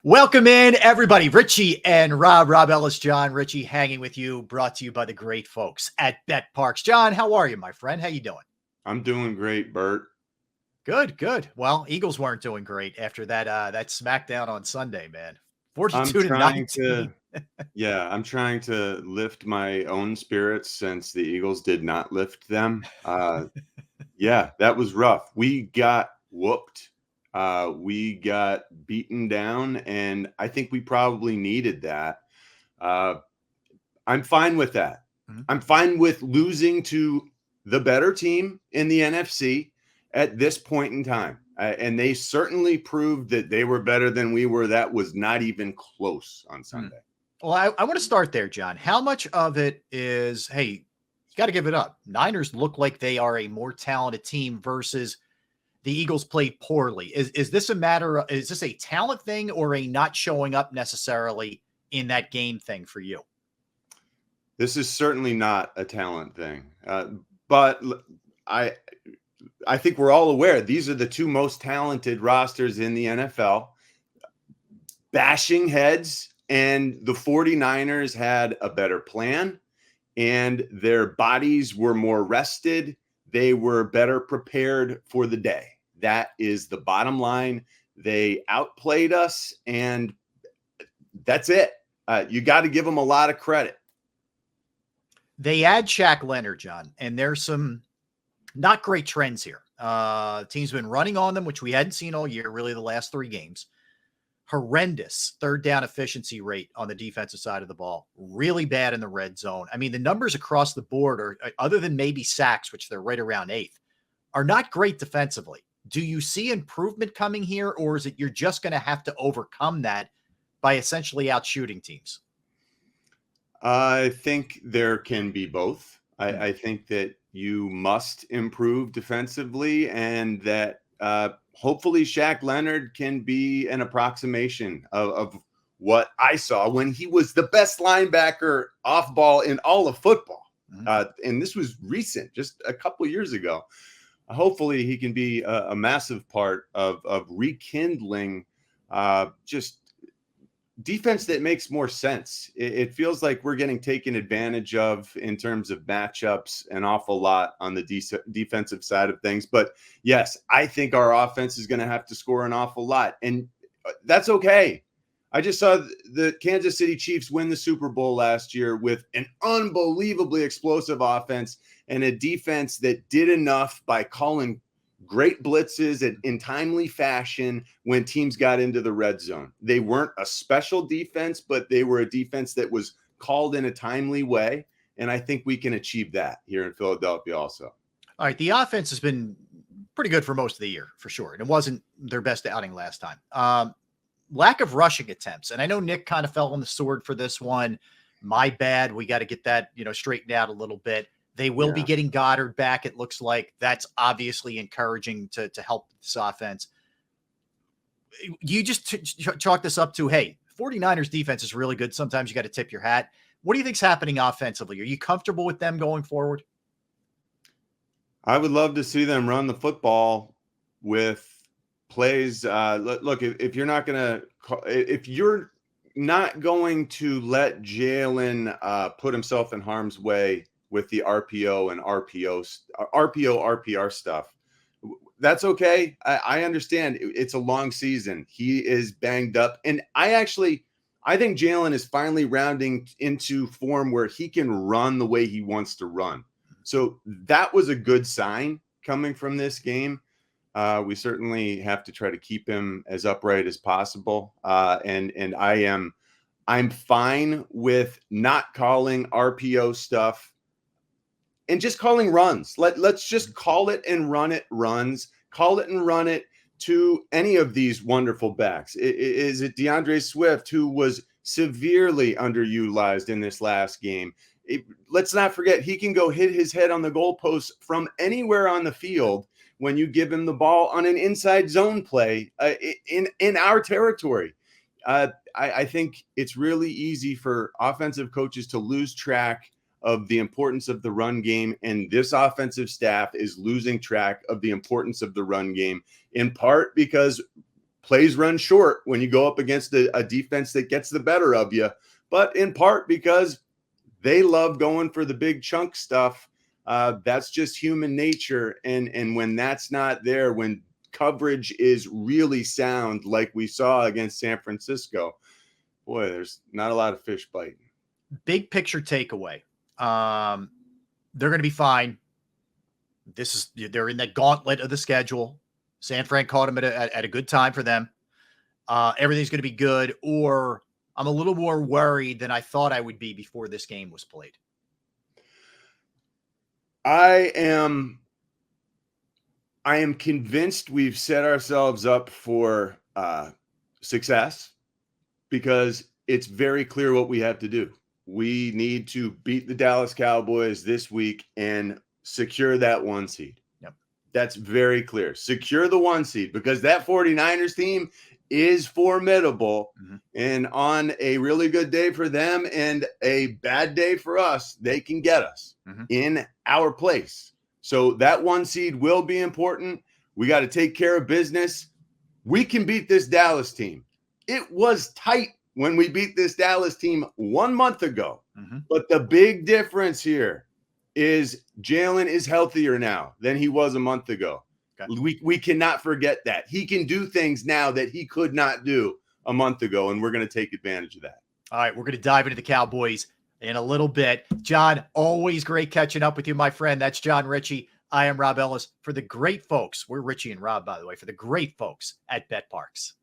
Welcome in, everybody. Ritchie and Rob, Ellis, Jon, Ritchie hanging with you, brought to you by the great folks at betPARX. Jon, how are you, my friend? How you doing? I'm doing great, Bert. Good. Well, Eagles weren't doing great after that smackdown on Sunday, man. I'm 42 to trying 19. I'm trying to lift my own spirits since the Eagles did not lift them. Yeah, that was rough. We got whooped. We got beaten down, and I think we probably needed that. Uh, I'm fine with that. Mhm. I'm fine with losing to the better team in the NFC at this point in time. And they certainly proved that they were better than we were. That was not even close on Sunday. Well, I want to start there, Jon. How much of it is, hey, you got to give it up? Niners look like they are a more talented team versus the Eagles played poorly. Is this a matter of, is this a talent thing or a not showing up necessarily in that game thing for you? This is certainly not a talent thing. But I I think we're all aware these are the two most talented rosters in the NFL. Bashing heads, and the 49ers had a better plan, and their bodies were more rested. They were better prepared for the day. That is the bottom line. They outplayed us, and that's it. You got to give them a lot of credit. They add Shaq Leonard, Jon, and there's some not great trends here. Team's been running on them, which we hadn't seen all year, really the last 3 games. Horrendous third down efficiency rate on the defensive side of the ball. Really bad in the red zone. I mean, the numbers across the board are, other than maybe sacks, which they're right around 8th, are not great defensively. Do you see improvement coming here, or is it you're just going to have to overcome that by essentially out shooting teams? I think there can be both. I think that you must improve defensively, and that hopefully Shaq Leonard can be an approximation of what I saw when he was the best linebacker off ball in all of football. And this was recent, just a couple of years ago. Hopefully he can be a massive part of rekindling just defense that makes more sense. It feels like we're getting taken advantage of in terms of matchups an awful lot on the defensive side of things. But yes, I think our offense is going to have to score an awful lot, and that's okay. I just saw the Kansas City Chiefs win the Super Bowl last year with an unbelievably explosive offense and a defense that did enough by calling great blitzes in timely fashion when teams got into the red zone. They weren't a special defense, but they were a defense that was called in a timely way. And I think we can achieve that here in Philadelphia also. All right. The offense has been pretty good for most of the year, for sure. And it wasn't their best outing last time. Lack of rushing attempts. And I know Nick kind of fell on the sword for this one. My bad. We got to get that, straightened out a little bit. They will be getting Goddard back. It looks like that's obviously encouraging to help this offense. You just chalk this up to, hey, 49ers defense is really good. Sometimes you got to tip your hat. What do you think's happening offensively? Are you comfortable with them going forward? I would love to see them run the football with plays. Look, if you're not going to let Jalen put himself in harm's way with the RPO and RPR stuff, that's okay. I understand it's a long season. He is banged up. And I think Jalen is finally rounding into form where he can run the way he wants to run. So that was a good sign coming from this game. We certainly have to try to keep him as upright as possible. And I'm fine with not calling RPO stuff and just calling runs. Let's just call it and run it runs. Call it and run it to any of these wonderful backs. Is it DeAndre Swift, who was severely underutilized in this last game? Let's not forget, he can go hit his head on the goalpost from anywhere on the field when you give him the ball on an inside zone play in our territory. I think it's really easy for offensive coaches to lose track of the importance of the run game, and this offensive staff is losing track of the importance of the run game, in part because plays run short when you go up against a defense that gets the better of you, but in part because they love going for the big chunk stuff. That's just human nature. And when that's not there, when coverage is really sound, like we saw against San Francisco, boy, there's not a lot of fish biting. Big picture takeaway. They're going to be fine. They're in that gauntlet of the schedule. San Fran caught them at a good time for them. Everything's going to be good, or I'm a little more worried than I thought I would be before this game was played. I am convinced we've set ourselves up for success, because it's very clear what we have to do. We need to beat the Dallas Cowboys this week and secure that 1 seed. Yep. That's very clear. Secure the 1 seed, because that 49ers team is formidable. Mm-hmm. And on a really good day for them and a bad day for us, they can get us in our place. So that 1 seed will be important. We got to take care of business. We can beat this Dallas team. It was tight when we beat this Dallas team 1 month ago. But the big difference here is Jalen is healthier now than he was a month ago. Okay. We cannot forget that. He can do things now that he could not do a month ago, and we're going to take advantage of that. All right, we're going to dive into the Cowboys in a little bit. Jon, always great catching up with you, my friend. That's Jon Ritchie. I am Rob Ellis. For the great folks, we're Ritchie and Rob, by the way, for the great folks at betPARX.